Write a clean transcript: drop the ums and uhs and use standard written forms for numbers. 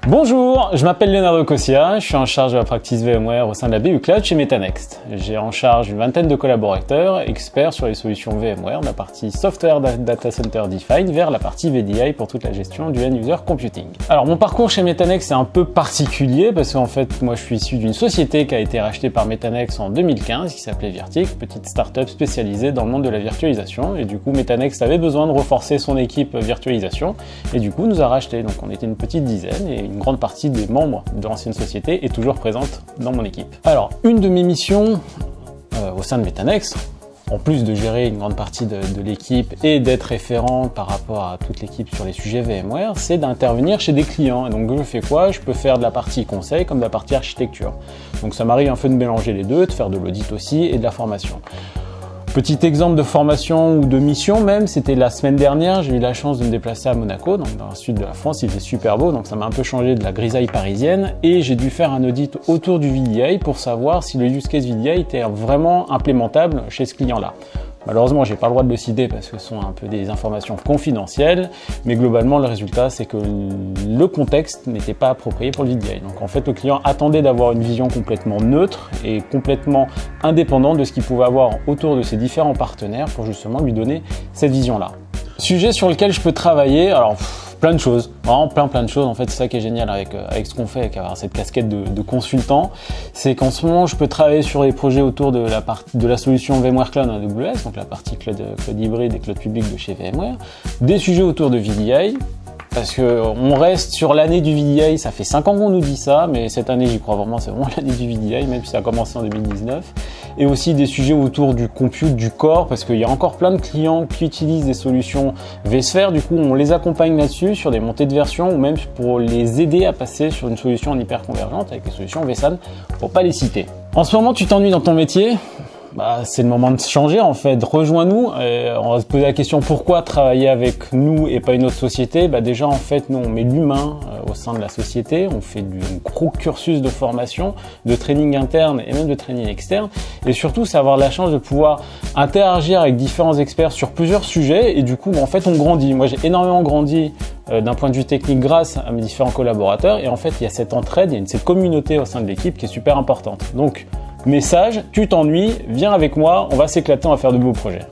Bonjour, je m'appelle Leonardo Cossia, je suis en charge de la practice VMware au sein de la BU Cloud chez Metanext. J'ai en charge une vingtaine de collaborateurs, experts sur les solutions VMware, de la partie Software Data Center Defined vers la partie VDI pour toute la gestion du End-User Computing. Alors mon parcours chez Metanext est un peu particulier parce qu'en fait moi je suis issu d'une société qui a été rachetée par Metanext en 2015 qui s'appelait Virtic, petite start-up spécialisée dans le monde de la virtualisation, et du coup Metanext avait besoin de renforcer son équipe virtualisation et du coup nous a racheté. Donc on était une petite dizaine et une grande partie des membres de l'ancienne société est toujours présente dans mon équipe. Alors, une de mes missions au sein de Metanext, en plus de gérer une grande partie de l'équipe et d'être référent par rapport à toute l'équipe sur les sujets VMware, c'est d'intervenir chez des clients. Et donc je fais quoi? Je peux faire de la partie conseil comme de la partie architecture. Donc ça m'arrive un peu de mélanger les deux, de faire de l'audit aussi et de la formation. Petit exemple de formation ou de mission même, c'était la semaine dernière, j'ai eu la chance de me déplacer à Monaco, donc dans le sud de la France, il fait super beau, donc ça m'a un peu changé de la grisaille parisienne, et j'ai dû faire un audit autour du VDI pour savoir si le use case VDI était vraiment implémentable chez ce client-là. Malheureusement, j'ai pas le droit de le citer parce que ce sont un peu des informations confidentielles, mais globalement, le résultat, c'est que le contexte n'était pas approprié pour le VDI. Donc en fait, le client attendait d'avoir une vision complètement neutre et complètement indépendante de ce qu'il pouvait avoir autour de ses différents partenaires pour justement lui donner cette vision-là. Sujet sur lequel je peux travailler, alors plein de choses, vraiment plein de choses. En fait, c'est ça qui est génial avec ce qu'on fait, avec avoir cette casquette de consultant, c'est qu'en ce moment, je peux travailler sur des projets autour de la solution VMware Cloud AWS, donc la partie cloud hybride et cloud public de chez VMware, des sujets autour de VDI, parce que on reste sur l'année du VDI, ça fait 5 ans qu'on nous dit ça, mais cette année j'y crois vraiment, c'est vraiment l'année du VDI, même si ça a commencé en 2019. Et aussi des sujets autour du compute, du core, parce qu'il y a encore plein de clients qui utilisent des solutions vSphere, du coup on les accompagne là-dessus, sur des montées de version, ou même pour les aider à passer sur une solution en hyperconvergente avec les solutions vSAN, pour pas les citer. En ce moment tu t'ennuies dans ton métier? C'est le moment de changer en fait, rejoins-nous, on va se poser la question pourquoi travailler avec nous et pas une autre société. Déjà en fait nous on met l'humain au sein de la société, on fait du gros cursus de formation, de training interne et même de training externe, et surtout c'est avoir la chance de pouvoir interagir avec différents experts sur plusieurs sujets, et du coup en fait on grandit. Moi j'ai énormément grandi d'un point de vue technique grâce à mes différents collaborateurs, et en fait il y a cette entraide, il y a cette communauté au sein de l'équipe qui est super importante. Donc message, tu t'ennuies, viens avec moi, on va s'éclater, on va faire de beaux projets.